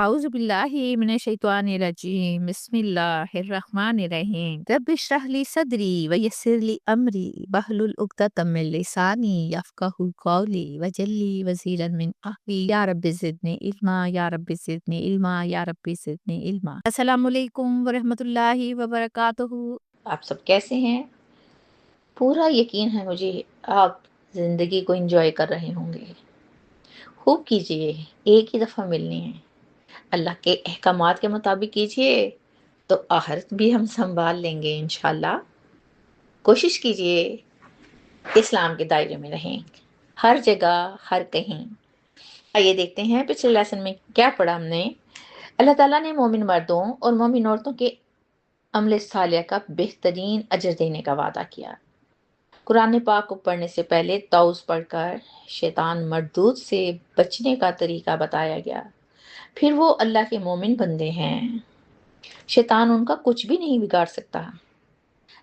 أعوذ بالله من الشيطان الرجيم بسم الله الرحمن الرحيم رب اشرح لي صدري ويسر لي أمري واحلل عقدة من لساني يفقهوا قولي واجعل لي وزيرا من أهلي يا رب زدني علما يا رب زدني علما يا رب زدني علما السلام علیکم ورحمۃ اللہ وبرکاتہ۔ آپ سب کیسے ہیں؟ پورا یقین ہے مجھے آپ زندگی کو انجوائے کر رہے ہوں گے۔ خوب کیجئے، ایک ہی دفعہ ملنی ہے، اللہ کے احکامات کے مطابق کیجئے تو آخرت بھی ہم سنبھال لیں گے انشاءاللہ۔ کوشش کیجئے اسلام کے دائرے میں رہیں، ہر جگہ ہر کہیں۔ آئیے دیکھتے ہیں پچھلے لیسن میں کیا پڑھا ہم نے۔ اللہ تعالیٰ نے مومن مردوں اور مومن عورتوں کے عمل صالح کا بہترین اجر دینے کا وعدہ کیا۔ قرآن پاک کو پڑھنے سے پہلے تعوذ پڑھ کر شیطان مردود سے بچنے کا طریقہ بتایا گیا۔ پھر وہ اللہ کے مومن بندے ہیں، شیطان ان کا کچھ بھی نہیں بگاڑ سکتا،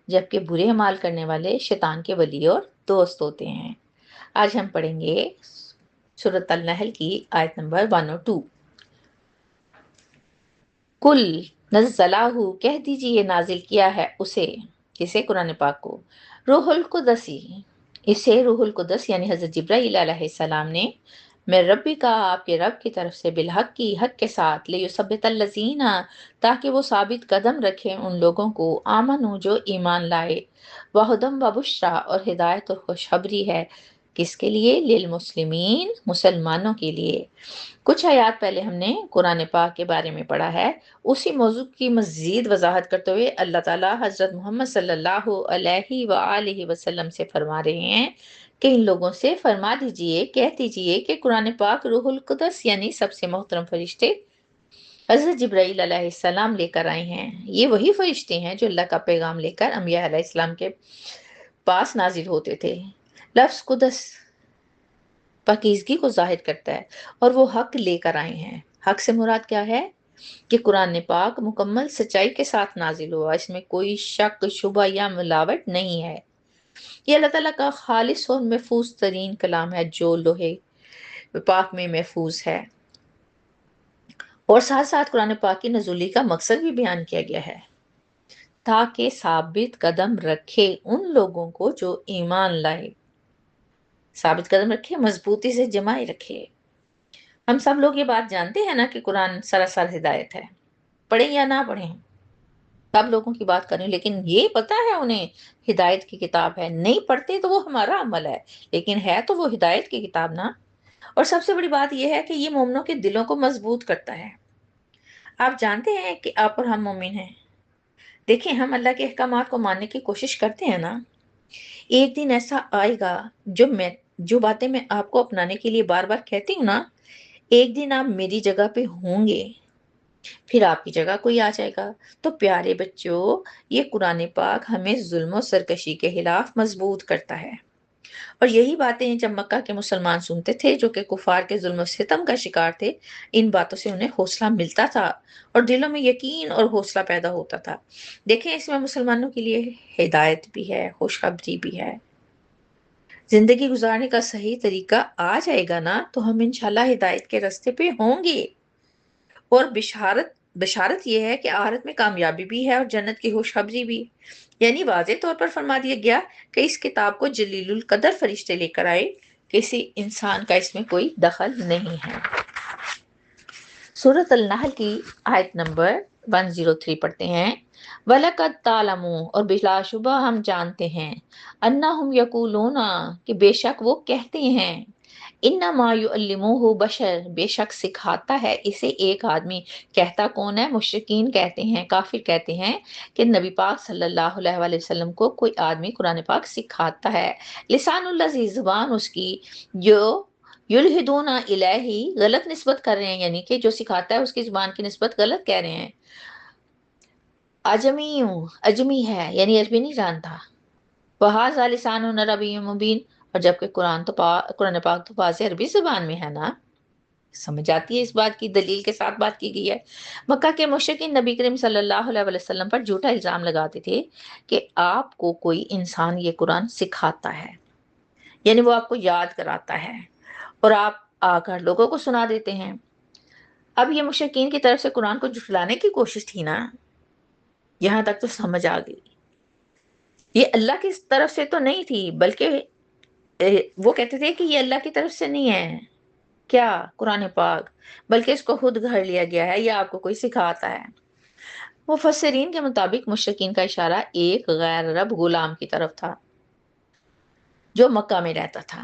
جبکہ برے اعمال کرنے والے شیطان کے ولی اور دوست ہوتے ہیں۔ آج ہم پڑھیں گے سورۃ النحل کی آیت نمبر 102۔ کل نزلہ، کہہ دیجیے یہ نازل کیا ہے اسے، کسے؟ قرآن پاک کو، روح القدسی، اسے روح القدس یعنی حضرت جبرائیل علیہ السلام نے، میں ربی کا، آپ کے رب کی طرف سے، بالحق کی، حق کے ساتھ، لیثبت الذین، تاکہ وہ ثابت قدم رکھے ان لوگوں کو، آمنو جو ایمان لائے، وہدم و بشرا، اور ہدایت اور خوشخبری ہے، کس کے لیے؟ للمسلمین، مسلمانوں کے لیے۔ کچھ آیات پہلے ہم نے قرآن پاک کے بارے میں پڑھا ہے، اسی موضوع کی مزید وضاحت کرتے ہوئے اللہ تعالیٰ حضرت محمد صلی اللہ علیہ وآلہ وسلم سے فرما رہے ہیں کہ ان لوگوں سے فرما دیجئے، کہہ دیجئے کہ قرآن پاک روح القدس یعنی سب سے محترم فرشتے حضرت جبرائیل علیہ السلام لے کر آئے ہیں۔ یہ وہی فرشتے ہیں جو اللہ کا پیغام لے کر انبیاء علیہ السلام کے پاس نازل ہوتے تھے۔ لفظ قدس پاکیزگی کو ظاہر کرتا ہے، اور وہ حق لے کر آئے ہیں۔ حق سے مراد کیا ہے؟ کہ قرآن پاک مکمل سچائی کے ساتھ نازل ہوا، اس میں کوئی شک، شبہ یا ملاوٹ نہیں ہے۔ یہ اللہ تعالیٰ کا خالص اور محفوظ ترین کلام ہے جو لوح پاک میں محفوظ ہے، اور ساتھ ساتھ قرآن پاک کی نزولی کا مقصد بھی بیان کیا گیا ہے، تاکہ ثابت قدم رکھے ان لوگوں کو جو ایمان لائے، ثابت قدم رکھے، مضبوطی سے جمائے رکھے۔ ہم سب لوگ یہ بات جانتے ہیں نا کہ قرآن سراسر ہدایت ہے، پڑھیں یا نہ پڑھیں، سب لوگوں کی بات کریں، لیکن یہ پتہ ہے انہیں ہدایت کی کتاب ہے، نہیں پڑھتے تو وہ ہمارا عمل ہے، لیکن ہے تو وہ ہدایت کی کتاب نا۔ اور سب سے بڑی بات یہ ہے کہ یہ مومنوں کے دلوں کو مضبوط کرتا ہے۔ آپ جانتے ہیں کہ آپ اور ہم مومن ہیں، دیکھیں ہم اللہ کے احکامات کو ماننے کی کوشش کرتے ہیں نا، ایک دن ایسا آئے گا جو باتیں میں آپ کو اپنانے کے لیے بار بار کہتی ہوں نا، ایک دن آپ میری جگہ پہ ہوں گے، پھر آپ کی جگہ کوئی آ جائے گا۔ تو پیارے بچوں، یہ قرآن پاک ہمیں ظلم و سرکشی کے خلاف مضبوط کرتا ہے، اور یہی باتیں جب مکہ کے مسلمان سنتے تھے جو کہ کفار کے ظلم و ستم کا شکار تھے، ان باتوں سے انہیں حوصلہ ملتا تھا اور دلوں میں یقین اور حوصلہ پیدا ہوتا تھا۔ دیکھیں اس میں مسلمانوں کے لیے ہدایت بھی ہے، خوشخبری بھی ہے۔ زندگی گزارنے کا صحیح طریقہ آ جائے گا نا تو ہم انشاءاللہ ہدایت کے راستے پہ ہوں گے، اور بشارت یہ ہے کہ آخرت میں کامیابی بھی ہے اور جنت کی خوشخبری بھی۔ یعنی واضح طور پر فرما دیا گیا کہ اس کتاب کو جلیل القدر فرشتے لے کر آئے، کسی انسان کا اس میں کوئی دخل نہیں ہے۔ سورۃ النحل کی آیت نمبر 103 پڑھتے ہیں۔ وَلَقَدْ تَعْلَمُوا، اور بلا شبہ ہم جانتے ہیں، أَنَّهُمْ يَقُولُونَ، کہ بے شک وہ کہتے ہیں، انما یعلمہ بشر، بے شک سکھاتا ہے اسے ایک آدمی۔ کہتا کون ہے؟ مشرکین کہتے ہیں، کافر کہتے ہیں کہ نبی پاک صلی اللہ علیہ وآلہ وسلم کو کوئی آدمی قرآن پاک سکھاتا ہے۔ لسان الذی، زبان اس کی، جو یلحدون الیہ، غلط نسبت کر رہے ہیں، یعنی کہ جو سکھاتا ہے اس کی زبان کی نسبت غلط کہہ رہے ہیں۔ اجمی، اجمی ہے یعنی عربی نہیں جانتا۔ وَهَذَا لِسَانٌ عَرَبِيٌّ مُبِينٌ، اور جبکہ قرآن پاک تو واضح عربی زبان میں ہے نا، سمجھ آتی ہے اس بات کی، دلیل کے ساتھ بات کی گئی ہے۔ مکہ کے مشرکین نبی کریم صلی اللہ علیہ وسلم پر جھوٹا الزام لگاتے تھے کہ آپ کو کوئی انسان یہ قرآن سکھاتا ہے، یعنی وہ آپ کو یاد کراتا ہے اور آپ آ کر لوگوں کو سنا دیتے ہیں۔ اب یہ مشرکین کی طرف سے قرآن کو جھٹلانے کی کوشش تھی نا، یہاں تک تو سمجھ آ گئی، یہ اللہ کی طرف سے تو نہیں تھی، بلکہ وہ کہتے تھے کہ یہ اللہ کی طرف سے نہیں ہے، کیا قرآن پاک، بلکہ اس کو خود گھڑ لیا گیا ہے یا آپ کو کوئی سکھاتا ہے۔ مفسرین کے مطابق مشرکین کا اشارہ ایک غیر رب غلام کی طرف تھا جو مکہ میں رہتا تھا۔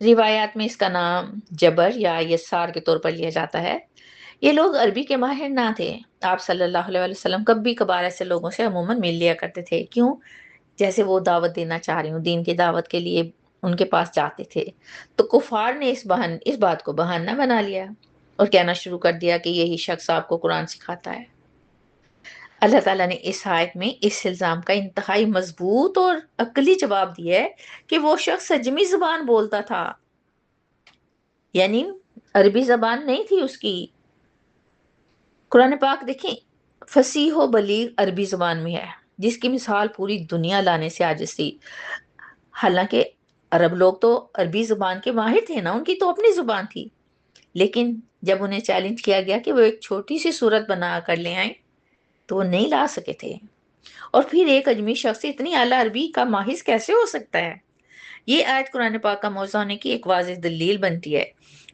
روایات میں اس کا نام جبر یا یسار کے طور پر لیا جاتا ہے۔ یہ لوگ عربی کے ماہر نہ تھے۔ آپ صلی اللہ علیہ وسلم کبھی کبھار ایسے لوگوں سے عموماً مل لیا کرتے تھے، کیوں؟ جیسے وہ دعوت دینا چاہ رہی ہوں، دین کی دعوت کے لیے ان کے پاس جاتے تھے، تو کفار نے اس بات کو بہانہ بنا لیا اور کہنا شروع کر دیا کہ یہی شخص آپ کو قرآن سکھاتا ہے۔ اللہ تعالیٰ نے اس آیت میں اس الزام کا انتہائی مضبوط اور عقلی جواب دیا ہے کہ وہ شخص سجمی زبان بولتا تھا، یعنی عربی زبان نہیں تھی اس کی۔ قرآن پاک دیکھیں، فصیح و بلیغ عربی زبان میں ہے، جس کی مثال پوری دنیا لانے سے عاجز تھی۔ حالانکہ عرب لوگ تو عربی زبان کے ماہر تھے نا، ان کی تو اپنی زبان تھی، لیکن جب انہیں چیلنج کیا گیا کہ وہ ایک چھوٹی سی صورت بنا کر لے آئیں تو وہ نہیں لا سکے تھے۔ اور پھر ایک اجمی شخص اتنی اعلیٰ عربی کا ماہر کیسے ہو سکتا ہے؟ یہ آیت قرآن پاک کا موضوع ہونے کی ایک واضح دلیل بنتی ہے،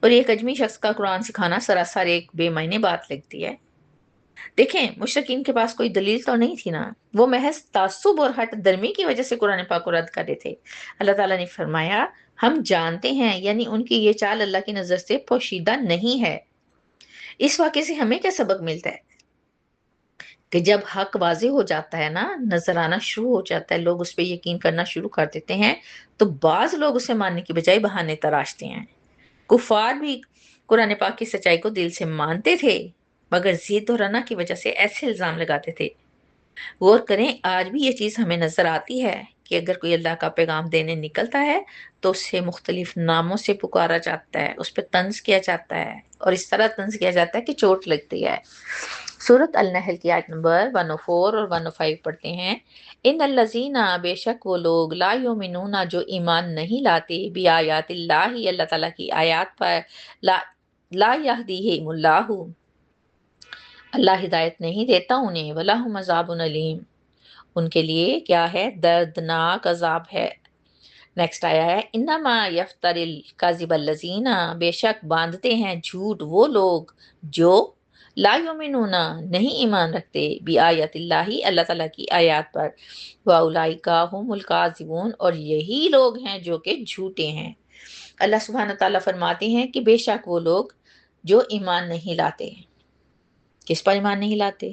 اور ایک اجمی شخص کا قرآن سکھانا سراسر ایک بے معنی بات لگتی ہے۔ دیکھیں، مشرکین کے پاس کوئی دلیل تو نہیں تھی نا، وہ محض تعصب اور ہٹ درمی کی وجہ سے قرآن پاک کو رد کر رہے تھے۔ اللہ تعالیٰ نے فرمایا، ہم جانتے ہیں، یعنی ان کی یہ چال اللہ کی نظر سے پوشیدہ نہیں ہے۔ اس واقعے سے ہمیں کیا سبق ملتا ہے؟ کہ جب حق واضح ہو جاتا ہے نا، نظر آنا شروع ہو جاتا ہے، لوگ اس پہ یقین کرنا شروع کر دیتے ہیں، تو بعض لوگ اسے ماننے کی بجائے بہانے تراشتے ہیں۔ کفار بھی قرآن پاک کی سچائی کو دل سے مانتے تھے، مگر ضد اور رنا کی وجہ سے ایسے الزام لگاتے تھے۔ غور کریں، آج بھی یہ چیز ہمیں نظر آتی ہے کہ اگر کوئی اللہ کا پیغام دینے نکلتا ہے تو اسے مختلف ناموں سے پکارا جاتا ہے، اس پہ طنز کیا جاتا ہے، اور اس طرح طنز کیا جاتا ہے کہ چوٹ لگتی ہے۔ سورۃ النحل کی آیت نمبر 104 اور 105 پڑھتے ہیں، ان الذین، بے شک وہ لوگ، لا یؤمنون، جو ایمان نہیں لاتے، بی آیات اللہ، اللہ تعالیٰ کی آیات پر، لا لا یہدیہم اللہ، اللہ ہدایت نہیں دیتا انہیں، وَلَهُمْ عَذَابٌ علیم، ان کے لیے کیا ہے؟ دردناک عذاب ہے۔ نیکسٹ آیا ہے، انما یفتر الکاذب الذین، بے شک باندھتے ہیں جھوٹ وہ لوگ جو لا یؤمنون، نہیں ایمان رکھتے، بی آیات اللہ، اللہ تعالیٰ کی آیات پر، واولئک ھم الکاذبون، اور یہی لوگ ہیں جو کہ جھوٹے ہیں۔ اللہ سبحانہ تعالیٰ فرماتے ہیں کہ بے شک وہ لوگ جو ایمان نہیں لاتے، کس پر ایمان نہیں لاتے؟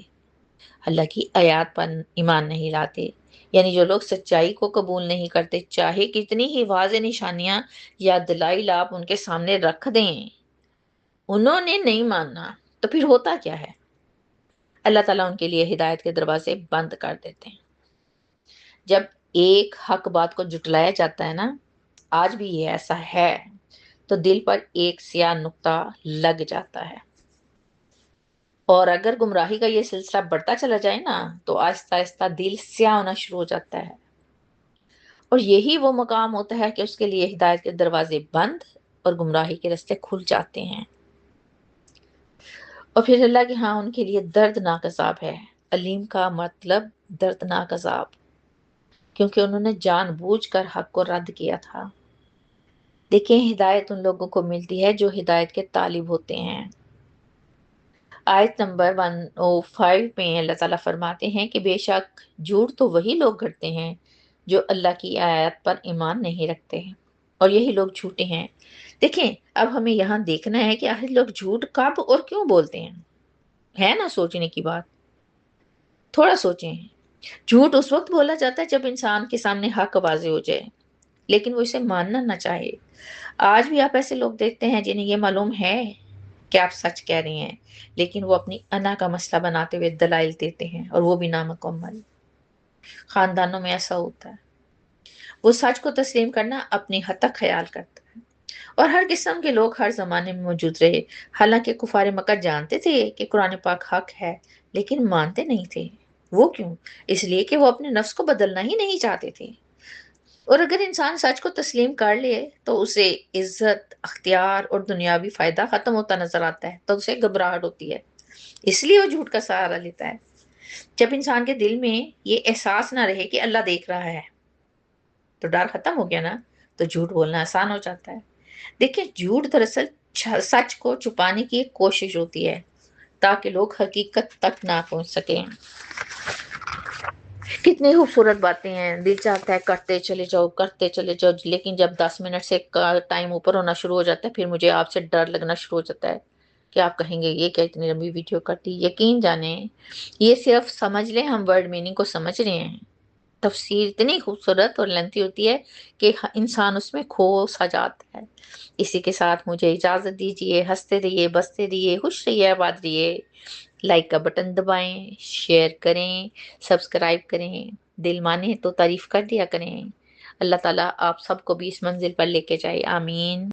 اللہ کی آیات پر ایمان نہیں لاتے، یعنی جو لوگ سچائی کو قبول نہیں کرتے، چاہے کتنی ہی واضح نشانیاں یا دلائل آپ ان کے سامنے رکھ دیں، انہوں نے نہیں ماننا، تو پھر ہوتا کیا ہے؟ اللہ تعالیٰ ان کے لیے ہدایت کے دروازے بند کر دیتے ہیں۔ جب ایک حق بات کو جھٹلایا جاتا ہے نا، آج بھی یہ ایسا ہے، تو دل پر ایک سیاہ نقطہ لگ جاتا ہے، اور اگر گمراہی کا یہ سلسلہ بڑھتا چلا جائے نا، تو آہستہ آہستہ دل سیاہ ہونا شروع ہو جاتا ہے، اور یہی وہ مقام ہوتا ہے کہ اس کے لیے ہدایت کے دروازے بند اور گمراہی کے راستے کھل جاتے ہیں، اور پھر اللہ کے ہاں ان کے لیے دردناک عذاب ہے۔ علیم کا مطلب دردناک عذاب، کیونکہ انہوں نے جان بوجھ کر حق کو رد کیا تھا۔ دیکھیں، ہدایت ان لوگوں کو ملتی ہے جو ہدایت کے طالب ہوتے ہیں۔ آیت نمبر 105 میں اللہ تعالیٰ فرماتے ہیں کہ بے شک جھوٹ تو وہی لوگ گھڑتے ہیں جو اللہ کی آیات پر ایمان نہیں رکھتے ہیں، اور یہی لوگ جھوٹے ہیں۔ دیکھیں، اب ہمیں یہاں دیکھنا ہے کہ آخر لوگ جھوٹ کب اور کیوں بولتے ہیں، ہے نا سوچنے کی بات؟ تھوڑا سوچیں۔ جھوٹ اس وقت بولا جاتا ہے جب انسان کے سامنے حق واضح ہو جائے، لیکن وہ اسے ماننا نہ چاہے۔ آج بھی آپ ایسے لوگ دیکھتے ہیں جنہیں یہ معلوم ہے کہ آپ سچ کہہ رہی ہیں، لیکن وہ اپنی انا کا مسئلہ بناتے ہوئے دلائل دیتے ہیں، اور وہ بھی نامکمل۔ خاندانوں میں ایسا ہوتا ہے، وہ سچ کو تسلیم کرنا اپنی حد تک خیال کرتا ہے، اور ہر قسم کے لوگ ہر زمانے میں موجود رہے۔ حالانکہ کفار مکہ جانتے تھے کہ قرآن پاک حق ہے، لیکن مانتے نہیں تھے۔ وہ کیوں؟ اس لیے کہ وہ اپنے نفس کو بدلنا ہی نہیں چاہتے تھے۔ اور اگر انسان سچ کو تسلیم کر لے تو اسے عزت، اختیار اور دنیاوی فائدہ ختم ہوتا نظر آتا ہے، تو اسے گھبراہٹ ہوتی ہے، اس لیے وہ جھوٹ کا سہارا لیتا ہے۔ جب انسان کے دل میں یہ احساس نہ رہے کہ اللہ دیکھ رہا ہے تو ڈر ختم ہو گیا نا، تو جھوٹ بولنا آسان ہو جاتا ہے۔ دیکھیں، جھوٹ دراصل سچ کو چھپانے کی ایک کوشش ہوتی ہے تاکہ لوگ حقیقت تک نہ پہنچ سکیں۔ کتنی خوبصورت باتیں ہیں، دل چاہتا ہے کرتے چلے جاؤ کرتے چلے جاؤ، لیکن جب 10 منٹ سے ٹائم اوپر ہونا شروع ہو جاتا ہے پھر مجھے آپ سے ڈر لگنا شروع ہو جاتا ہے کہ آپ کہیں گے یہ کیا اتنی لمبی ویڈیو کرتی۔ یقین جانیں، یہ صرف سمجھ لیں ہم ورڈ میننگ کو سمجھ رہے ہیں۔ تفسیر اتنی خوبصورت اور لنتی ہوتی ہے کہ انسان اس میں کھو سا جاتا ہے۔ اسی کے ساتھ مجھے اجازت دیجیے، ہنستے رہیے، بستے رہیے، خوش رہیے، آباد رہیے۔ لائک کا بٹن دبائیں، شیئر کریں، سبسکرائب کریں، دل مانے تو تعریف کر دیا کریں۔ اللہ تعالیٰ آپ سب کو بھی اس منزل پر لے کے جائے، آمین۔